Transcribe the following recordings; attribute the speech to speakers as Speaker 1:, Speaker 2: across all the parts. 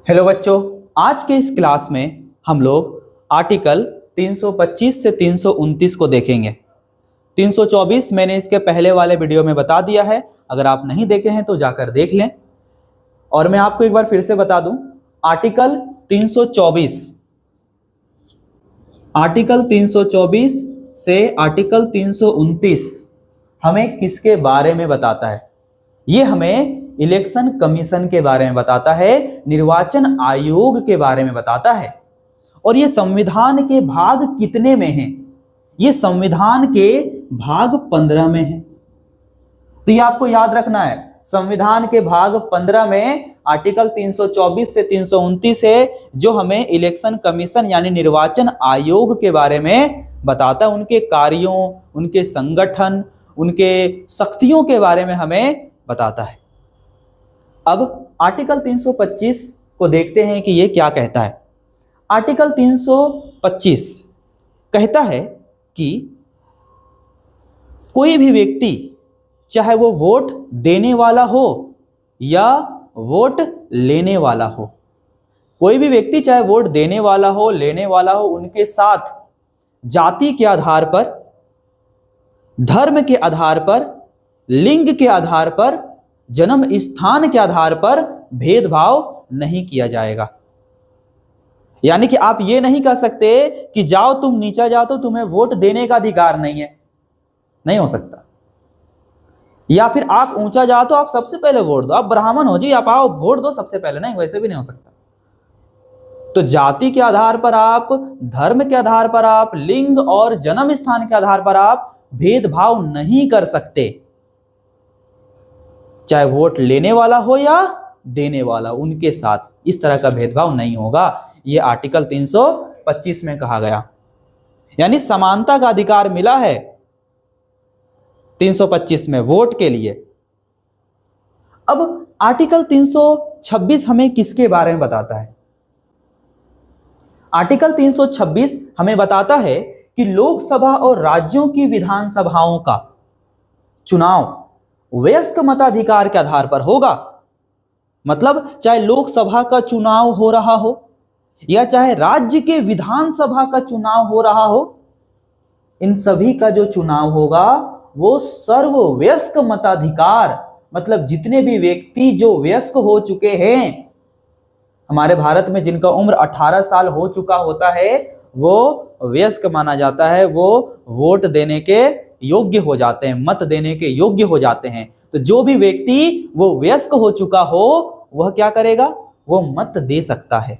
Speaker 1: Hello बच्चों, आज के इस क्लास में हम लोग आर्टिकल 325 से 329 को देखेंगे। 324 मैंने इसके पहले वाले वीडियो में बता दिया है, अगर आप नहीं देखे हैं तो जाकर देख लें। और मैं आपको एक बार फिर से बता दूं, आर्टिकल 324 से आर्टिकल 329 हमें किसके बारे में बताता है? ये हमें इलेक्शन कमीशन के बारे में बताता है, निर्वाचन आयोग के बारे में बताता है। और ये संविधान के भाग कितने में है? ये संविधान के भाग 15 में है। तो ये आपको याद रखना है, संविधान के भाग 15 में आर्टिकल 324 से 329 है, जो हमें इलेक्शन कमीशन यानी निर्वाचन आयोग के बारे में बताता है, उनके कार्यों, उनके संगठन, उनके शक्तियों के बारे में हमें बताता है। अब आर्टिकल 325 को देखते हैं कि ये क्या कहता है। आर्टिकल 325 कहता है कि कोई भी व्यक्ति, चाहे वो वोट देने वाला हो या वोट लेने वाला हो, कोई भी व्यक्ति चाहे वोट देने वाला हो, लेने वाला हो, उनके साथ जाति के आधार पर, धर्म के आधार पर, लिंग के आधार पर, जन्म स्थान के आधार पर भेदभाव नहीं किया जाएगा। यानी कि आप ये नहीं कह सकते कि जाओ तुम नीचा जाओ तो तुम्हें वोट देने का अधिकार नहीं है, नहीं हो सकता। या फिर आप ऊंचा जाओ तो आप सबसे पहले वोट दो, आप ब्राह्मण हो जी, आप आओ वोट दो सबसे पहले, नहीं, वैसे भी नहीं हो सकता। तो जाति के आधार पर आप, धर्म के आधार पर आप, लिंग और जन्म स्थान के आधार पर आप भेदभाव नहीं कर सकते, चाहे वोट लेने वाला हो या देने वाला, उनके साथ इस तरह का भेदभाव नहीं होगा। यह आर्टिकल 325 में कहा गया, यानी समानता का अधिकार मिला है 325 में वोट के लिए। अब आर्टिकल 326 हमें किसके बारे में बताता है? आर्टिकल 326 हमें बताता है कि लोकसभा और राज्यों की विधानसभाओं का चुनाव वयस्क मताधिकार के आधार पर होगा। मतलब चाहे लोकसभा का चुनाव हो रहा हो या चाहे राज्य के विधानसभा का चुनाव हो रहा हो, इन सभी का जो चुनाव होगा वो सर्ववयस्क मताधिकार, मतलब जितने भी व्यक्ति जो वयस्क हो चुके हैं, हमारे भारत में जिनका उम्र 18 साल हो चुका होता है वो वयस्क माना जाता है, वो वोट देने के योग्य हो जाते हैं, मत देने के योग्य हो जाते हैं। तो जो भी व्यक्ति वो वयस्क हो चुका हो वह क्या करेगा? वो मत दे सकता है,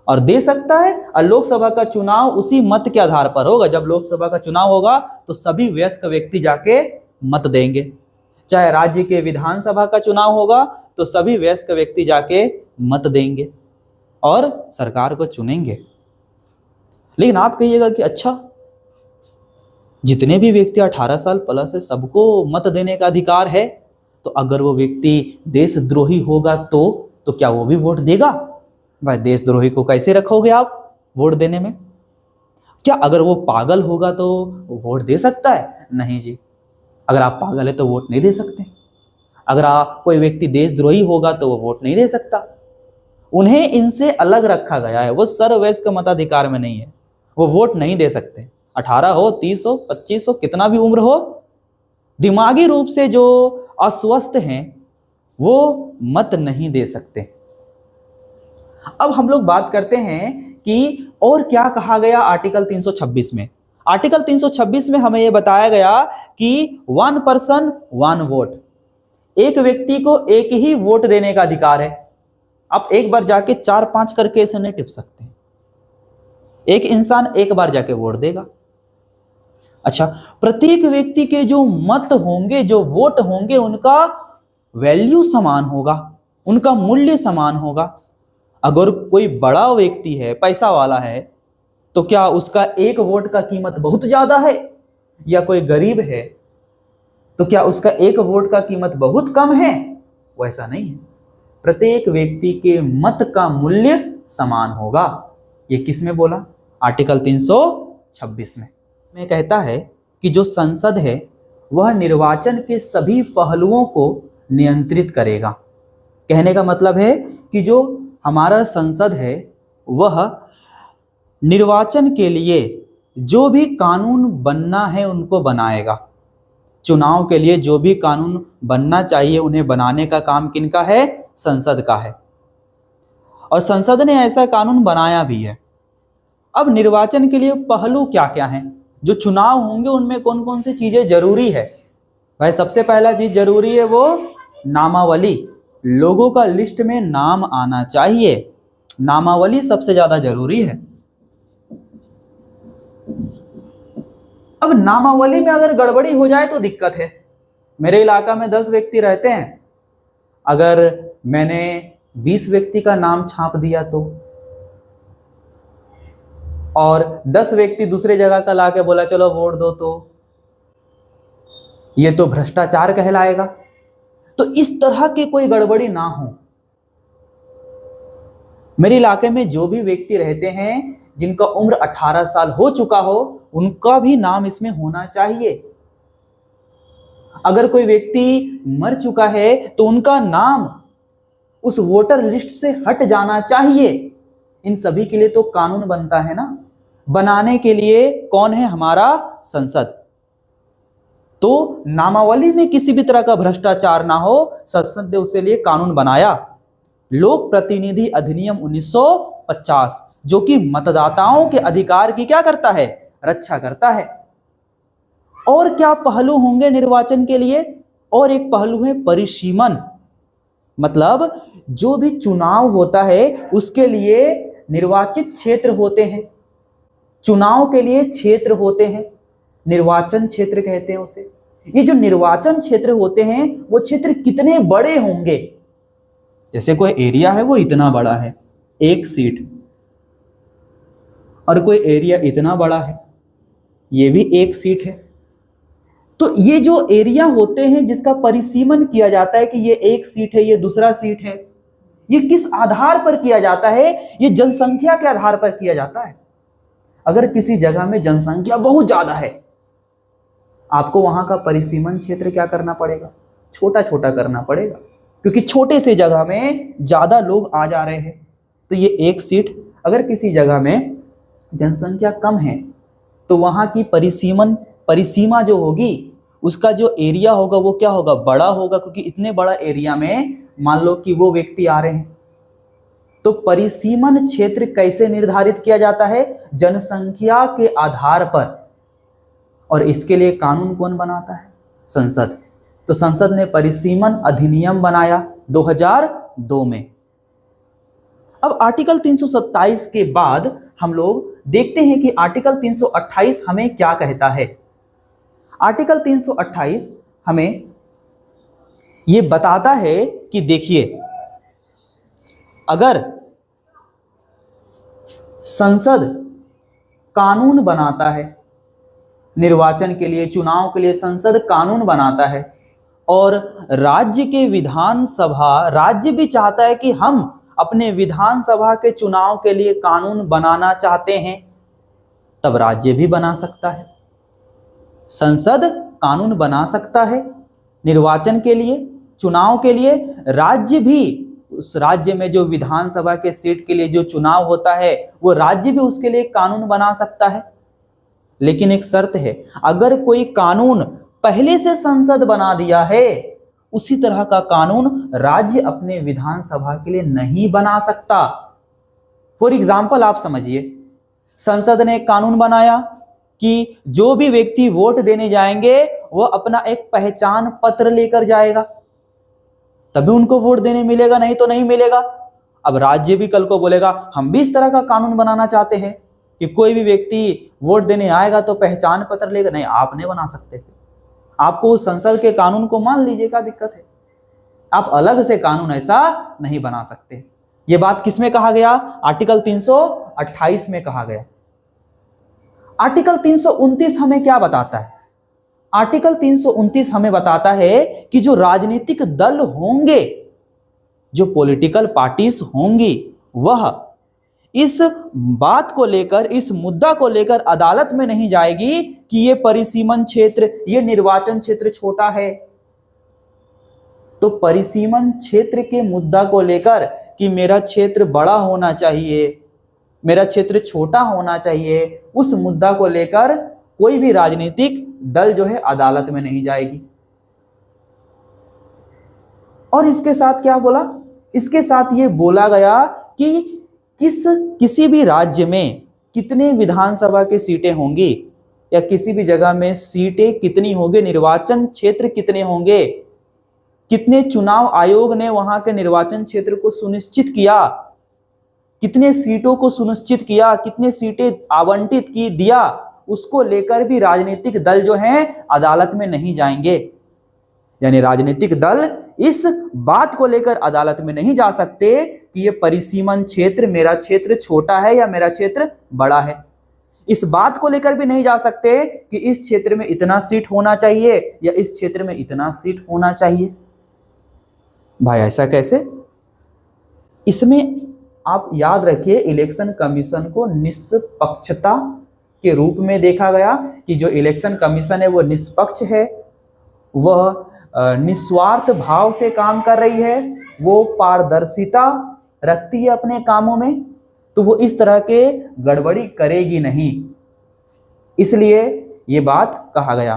Speaker 1: और दे सकता है। और लोकसभा का चुनाव उसी मत के आधार पर होगा। जब लोकसभा का चुनाव होगा तो सभी वयस्क व्यक्ति जाके मत देंगे। चाहे राज्य के विधानसभा का चुनाव होगा तो सभी वयस्क व्यक्ति जाके मत देंगे और सरकार को चुनेंगे। लेकिन आप कहिएगा कि अच्छा, जितने भी व्यक्ति 18 साल प्लस है सबको मत देने का अधिकार है, तो अगर वो व्यक्ति देशद्रोही होगा तो क्या वो भी वोट देगा? भाई देशद्रोही को कैसे रखोगे आप वोट देने में? क्या अगर वो पागल होगा तो वोट दे सकता है? नहीं जी, अगर आप पागल है तो वोट नहीं दे सकते। अगर आप कोई व्यक्ति देशद्रोही होगा तो वो वोट नहीं दे सकता। उन्हें इनसे अलग रखा गया है, वो सर्ववयस्क मताधिकार में नहीं है, वो वोट नहीं दे सकते। 18 हो, 30 हो, 25 हो, कितना भी उम्र हो, दिमागी रूप से जो अस्वस्थ हैं वो मत नहीं दे सकते। अब हम लोग बात करते हैं कि और क्या कहा गया आर्टिकल 326 में। आर्टिकल 326 में हमें यह बताया गया कि 1 पर्सन 1 वोट, एक व्यक्ति को एक ही वोट देने का अधिकार है। आप एक बार जाके 4-5 करके ऐसे नहीं टिप सकते, एक इंसान एक बार जाके वोट देगा। अच्छा, प्रत्येक व्यक्ति के जो मत होंगे, जो वोट होंगे, उनका वैल्यू समान होगा, उनका मूल्य समान होगा। अगर कोई बड़ा व्यक्ति है, पैसा वाला है, तो क्या उसका एक वोट का कीमत बहुत ज्यादा है? या कोई गरीब है तो क्या उसका एक वोट का कीमत बहुत कम है? वैसा नहीं है, प्रत्येक व्यक्ति के मत का मूल्य समान होगा। ये किस में बोला? आर्टिकल 326 में कहता है कि जो संसद है वह निर्वाचन के सभी पहलुओं को नियंत्रित करेगा। कहने का मतलब है कि जो हमारा संसद है वह निर्वाचन के लिए जो भी कानून बनना है उनको बनाएगा। चुनाव के लिए जो भी कानून बनना चाहिए उन्हें बनाने का काम किनका है? संसद का है। और संसद ने ऐसा कानून बनाया भी है। अब निर्वाचन के लिए पहलू क्या क्या हैं? जो चुनाव होंगे उनमें कौन कौन सी चीजें जरूरी है? भाई सबसे पहला चीज जरूरी है वो नामावली। लोगों का लिस्ट में नाम आना चाहिए। नामावली सबसे ज्यादा जरूरी है। अब नामावली में अगर गड़बड़ी हो जाए तो दिक्कत है। मेरे इलाका में 10 व्यक्ति रहते हैं, अगर मैंने 20 व्यक्ति का नाम छाप दिया तो, और 10 व्यक्ति दूसरे जगह का लाके बोला चलो वोट दो, तो ये तो भ्रष्टाचार कहलाएगा। तो इस तरह की कोई गड़बड़ी ना हो। मेरे इलाके में जो भी व्यक्ति रहते हैं जिनका उम्र 18 साल हो चुका हो उनका भी नाम इसमें होना चाहिए। अगर कोई व्यक्ति मर चुका है तो उनका नाम उस वोटर लिस्ट से हट जाना चाहिए। इन सभी के लिए तो कानून बनता है ना। बनाने के लिए कौन है? हमारा संसद। तो नामावली में किसी भी तरह का भ्रष्टाचार ना हो, संसद ने उसके लिए कानून बनाया। लोक प्रतिनिधि अधिनियम 1950 जो कि मतदाताओं के अधिकार की क्या करता है? रक्षा करता है। और क्या पहलू होंगे निर्वाचन के लिए? और एक पहलू है परिसीमन। मतलब जो भी चुनाव होता है उसके लिए निर्वाचित क्षेत्र होते हैं। चुनाव के लिए क्षेत्र होते हैं, निर्वाचन क्षेत्र कहते हैं उसे। ये जो निर्वाचन क्षेत्र होते हैं वो क्षेत्र कितने बड़े होंगे? जैसे कोई एरिया है वो इतना बड़ा है, 1 सीट, और कोई एरिया इतना बड़ा है, ये भी 1 सीट है। तो ये जो एरिया होते हैं जिसका परिसीमन किया जाता है कि ये 1 सीट है, ये दूसरा सीट है, ये किस आधार पर किया जाता है? ये जनसंख्या के आधार पर किया जाता है। अगर किसी जगह में जनसंख्या बहुत ज्यादा है, आपको वहां का परिसीमन क्षेत्र क्या करना पड़ेगा? छोटा छोटा करना पड़ेगा, क्योंकि छोटे से जगह में ज्यादा लोग आ जा रहे हैं। तो ये 1 सीट, अगर किसी जगह में जनसंख्या कम है तो वहां की परिसीमा जो होगी, उसका जो एरिया होगा वो क्या होगा? बड़ा होगा, क्योंकि इतने बड़ा एरिया में मान लो कि वो व्यक्ति आ रहे हैं। तो परिसीमन क्षेत्र कैसे निर्धारित किया जाता है? जनसंख्या के आधार पर। और इसके लिए कानून कौन बनाता है? संसद। तो संसद ने परिसीमन अधिनियम बनाया 2002 में। अब आर्टिकल 327 के बाद हम लोग देखते हैं कि आर्टिकल 328 हमें क्या कहता है। आर्टिकल 328 हमें यह बताता है कि देखिए, अगर संसद कानून बनाता है निर्वाचन के लिए, चुनाव के लिए संसद कानून बनाता है, और राज्य के विधानसभा, राज्य भी चाहता है कि हम अपने विधानसभा के चुनाव के लिए कानून बनाना चाहते हैं, तब राज्य भी बना सकता है। संसद कानून बना सकता है निर्वाचन के लिए, चुनाव के लिए। राज्य भी, उस राज्य में जो विधानसभा के सीट के लिए जो चुनाव होता है वो राज्य भी उसके लिए कानून बना सकता है। लेकिन एक शर्त है, अगर कोई कानून पहले से संसद बना दिया है, उसी तरह का कानून राज्य अपने विधानसभा के लिए नहीं बना सकता। फॉर एग्जाम्पल आप समझिए, संसद ने एक कानून बनाया कि जो भी व्यक्ति वोट देने जाएंगे वो अपना एक पहचान पत्र लेकर जाएगा, तभी उनको वोट देने मिलेगा, नहीं तो नहीं मिलेगा। अब राज्य भी कल को बोलेगा हम भी इस तरह का कानून बनाना चाहते हैं कि कोई भी व्यक्ति वोट देने आएगा तो पहचान पत्र लेगा। नहीं, आप नहीं बना सकते, आपको उस संसद के कानून को मान लीजिए, क्या दिक्कत है? आप अलग से कानून ऐसा नहीं बना सकते। ये बात किसमें कहा गया? आर्टिकल 328 में कहा गया। आर्टिकल 329 हमें क्या बताता है? आर्टिकल 329 हमें बताता है कि जो राजनीतिक दल होंगे, जो पॉलिटिकल पार्टीज होंगी, वह इस बात को लेकर, इस मुद्दा को लेकर अदालत में नहीं जाएगी कि ये परिसीमन क्षेत्र, ये निर्वाचन क्षेत्र छोटा है। तो परिसीमन क्षेत्र के मुद्दा को लेकर कि मेरा क्षेत्र बड़ा होना चाहिए, मेरा क्षेत्र छोटा होना चाहिए, उस मुद्दा को लेकर कोई भी राजनीतिक दल जो है अदालत में नहीं जाएगी। और इसके साथ क्या बोला, इसके साथ ये बोला गया कि किसी भी राज्य में कितने विधानसभा की सीटें होंगी या किसी भी जगह में सीटें कितनी होंगी, निर्वाचन क्षेत्र कितने होंगे, कितने चुनाव आयोग ने वहां के निर्वाचन क्षेत्र को सुनिश्चित किया, कितने सीटों को सुनिश्चित किया, कितने सीटें आवंटित की दिया, उसको लेकर भी राजनीतिक दल जो हैं अदालत में नहीं जाएंगे। यानी राजनीतिक दल इस बात को लेकर अदालत में नहीं जा सकते कि ये परिसीमन क्षेत्र, मेरा क्षेत्र छोटा है या मेरा क्षेत्र बड़ा है। इस बात को लेकर भी नहीं जा सकते कि इस क्षेत्र में इतना सीट होना चाहिए या इस क्षेत्र में इतना सीट होना चाहिए। भाई ऐसा कैसे? इसमें आप याद रखिए, इलेक्शन कमीशन को निष्पक्षता के रूप में देखा गया कि जो इलेक्शन कमीशन है वो निष्पक्ष है, वह निस्वार्थ भाव से काम कर रही है, वो पारदर्शिता रखती है अपने कामों में, तो वो इस तरह के गड़बड़ी करेगी नहीं, इसलिए ये बात कहा गया।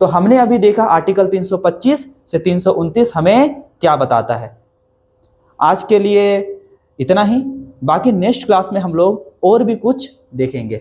Speaker 1: तो हमने अभी देखा आर्टिकल 325 से 329 हमें क्या बताता है। आज के लिए इतना ही, बाकी नेक्स्ट क्लास में हम लोग और भी कुछ देखेंगे।